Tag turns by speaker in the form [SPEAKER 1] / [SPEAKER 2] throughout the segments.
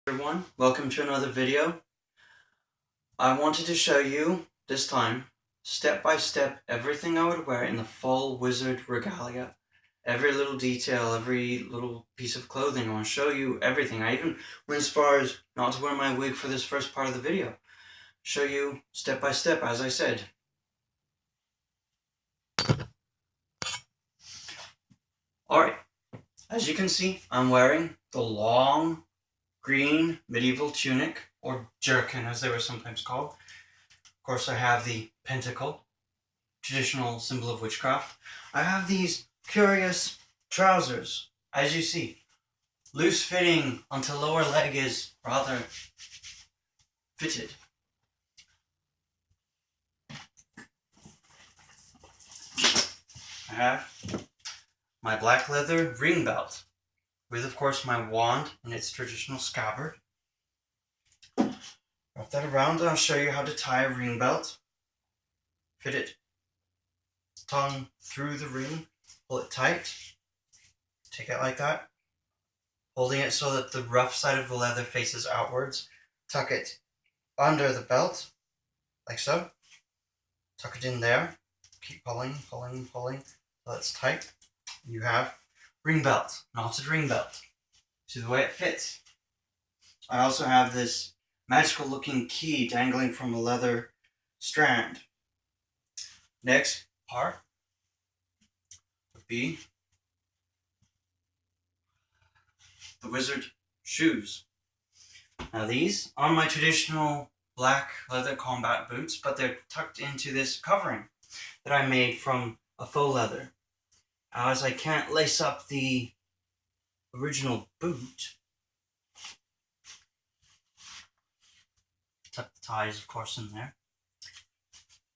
[SPEAKER 1] Everyone, welcome to another video. I wanted to show you, this time, step by step, everything I would wear in the full wizard regalia. Every little detail, every little piece of clothing. I want to show you everything. I even went as far as not to wear my wig for this first part of the video. Show you step by step, as I said. Alright, as you can see, I'm wearing the long green medieval tunic, or jerkin as they were sometimes called. Of course, I have the pentacle, traditional symbol of witchcraft. I have these curious trousers, as you see, loose fitting until lower leg is rather fitted. I have my black leather ring belt, with of course my wand in its traditional scabbard. Wrap that around and I'll show you how to tie a ring belt. Fit it tongue through the ring, pull it tight, take it like that, holding it so that the rough side of the leather faces outwards. Tuck it under the belt, like so. Tuck it in there. Keep pulling, pulling, pulling till it's tight. You have ring belt, knotted ring belt. See the way it fits. I also have this magical looking key dangling from a leather strand. Next part would be the wizard shoes. Now these are my traditional black leather combat boots, but they're tucked into this covering that I made from a faux leather. As I can't lace up the original boot, tuck the ties of course in there.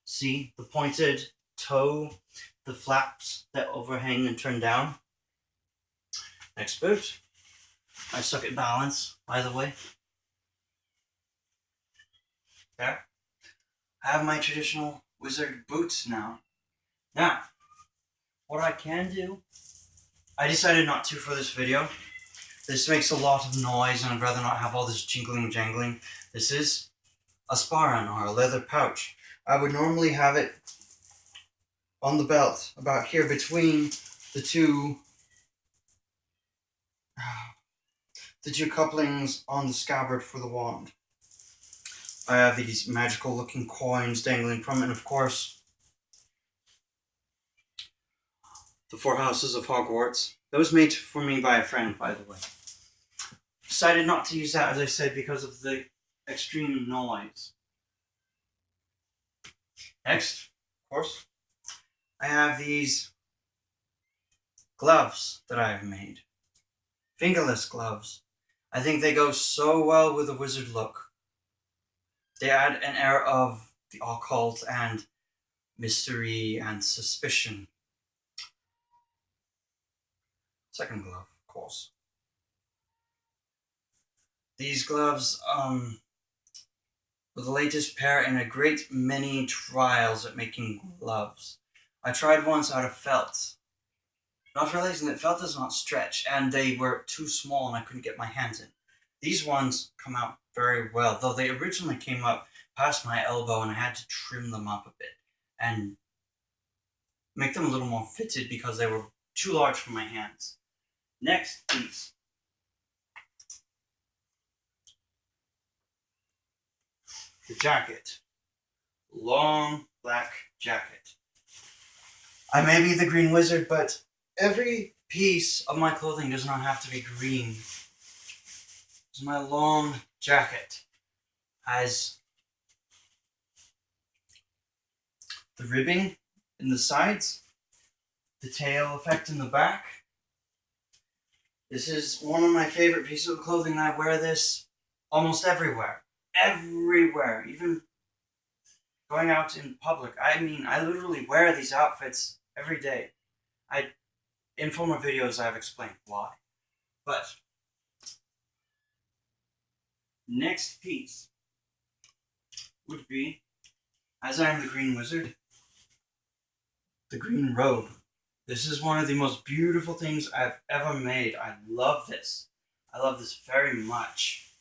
[SPEAKER 1] See the pointed toe, the flaps that overhang and turn down. Next boot. I suck at balance, by the way. There. I have my traditional wizard boots now. Now, what I can do, I decided not to for this video. This makes a lot of noise and I'd rather not have all this jingling and jangling. This is a sparran, or a leather pouch. I would normally have it on the belt, about here between the two couplings on the scabbard for the wand. I have these magical looking coins dangling from it, and of course the four houses of Hogwarts. That was made for me by a friend, by the way. Decided not to use that, as I said, because of the extreme noise. Next, of course, I have these gloves that I have made. Fingerless gloves. I think they go so well with a wizard look. They add an air of the occult and mystery and suspicion. Second glove, of course. These gloves were the latest pair in a great many trials at making gloves. I tried once out of felt, not realizing that felt does not stretch, and they were too small and I couldn't get my hands in. These ones come out very well, though they originally came up past my elbow and I had to trim them up a bit and make them a little more fitted because they were too large for my hands. Next, please. The jacket. Long black jacket. I may be the Green Wizard, but every piece of my clothing does not have to be green. This is my long jacket. Has the ribbing in the sides, the tail effect in the back. This is one of my favorite pieces of clothing, and I wear this almost everywhere. Everywhere, even going out in public. I mean, I literally wear these outfits every day. In former videos, I've explained why. But next piece would be, as I am the Green Wizard, the green robe. This is one of the most beautiful things I've ever made. I love this. I love this very much.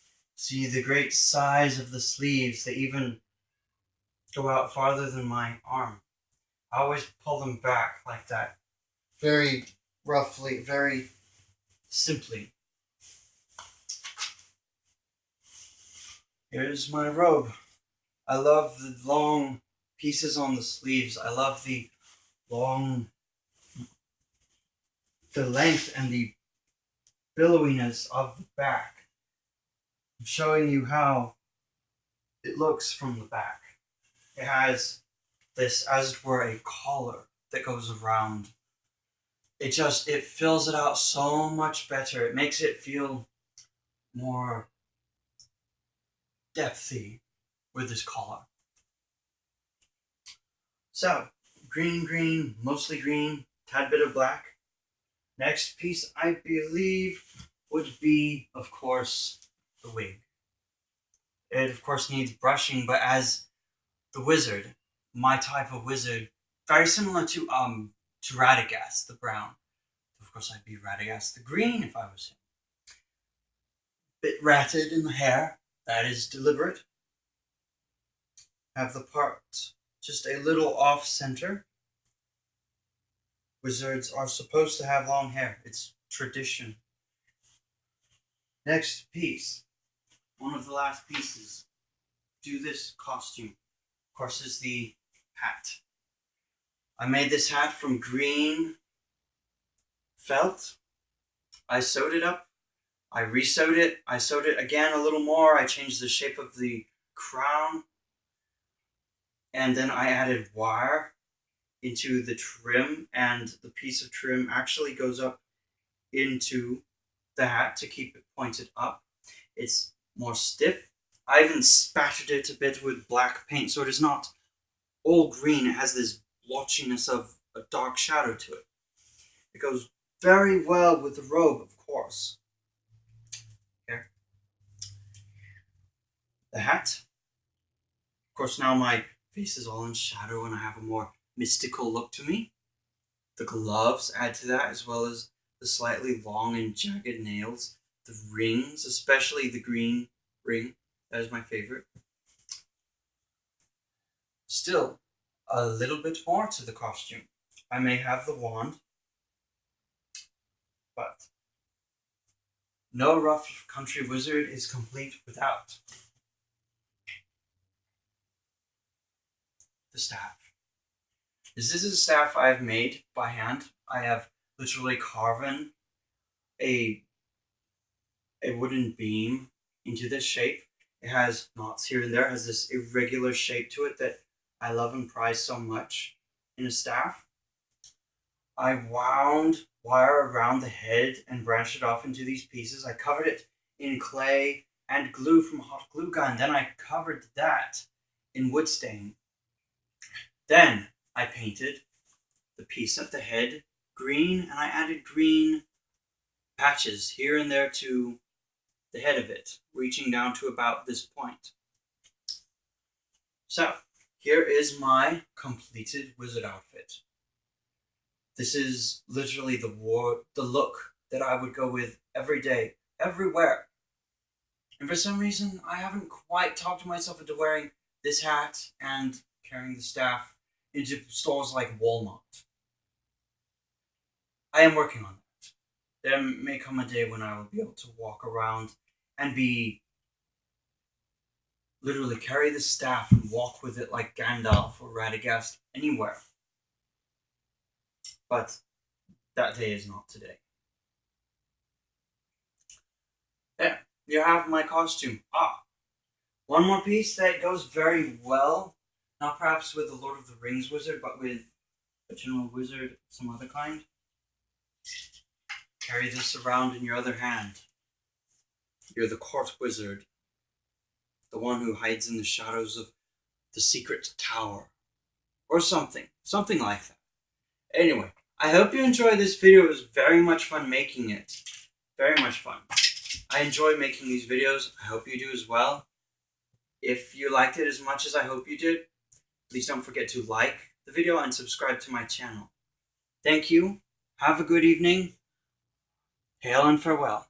[SPEAKER 1] See the great size of the sleeves. They even go out farther than my arm. I always pull them back like that. Very roughly, very simply. Here's my robe. I love the long pieces on the sleeves. I love the length and the billowiness of the back. I'm showing you how it looks from the back. It has this, as it were, a collar that goes around. It fills it out so much better. It makes it feel more depthy with this collar. So, green, mostly green, tad bit of black. Next piece, I believe, would be, of course, the wig. It, of course, needs brushing, but as the wizard, my type of wizard, very similar to Radagast, the brown. Of course, I'd be Radagast the green if I was him. Bit ratted in the hair, that is deliberate. Have the part just a little off-center. Wizards are supposed to have long hair. It's tradition. Next piece. One of the last pieces to this costume, of course, is the hat. I made this hat from green felt. I sewed it up. I re-sewed it. I sewed it again a little more. I changed the shape of the crown. And then I added wire into the trim, and the piece of trim actually goes up into the hat to keep it pointed up. It's more stiff. I even spattered it a bit with black paint, so it is not all green. It has this blotchiness of a dark shadow to it. It goes very well with the robe, of course. Here. The hat. Of course, now my face is all in shadow and I have a more mystical look to me. The gloves add to that, as well as the slightly long and jagged nails. The rings, especially the green ring, that is my favorite. Still, a little bit more to the costume. I may have the wand, but no rough country wizard is complete without the staff. This is a staff I've made by hand. I have literally carven a wooden beam into this shape. It has knots here and there. It has this irregular shape to it that I love and prize so much in a staff. I wound wire around the head and branched it off into these pieces. I covered it in clay and glue from hot glue gun. Then I covered that in wood stain. Then I painted the piece at the head green, and I added green patches here and there to the head of it, reaching down to about this point. So, here is my completed wizard outfit. This is literally the look that I would go with every day, everywhere. And for some reason, I haven't quite talked myself into wearing this hat and carrying the staff into stores like Walmart. I am working on that. There may come a day when I will be able to walk around and literally carry the staff and walk with it like Gandalf or Radagast anywhere. But that day is not today. There, you have my costume. One more piece that goes very well, not perhaps with the Lord of the Rings wizard, but with a general wizard, some other kind. Carry this around in your other hand. You're the court wizard, the one who hides in the shadows of the secret tower, or something like that. Anyway, I hope you enjoyed this video. It was very much fun making it. Very much fun. I enjoy making these videos. I hope you do as well. If you liked it as much as I hope you did, please don't forget to like the video and subscribe to my channel. Thank you. Have a good evening. Hail and farewell.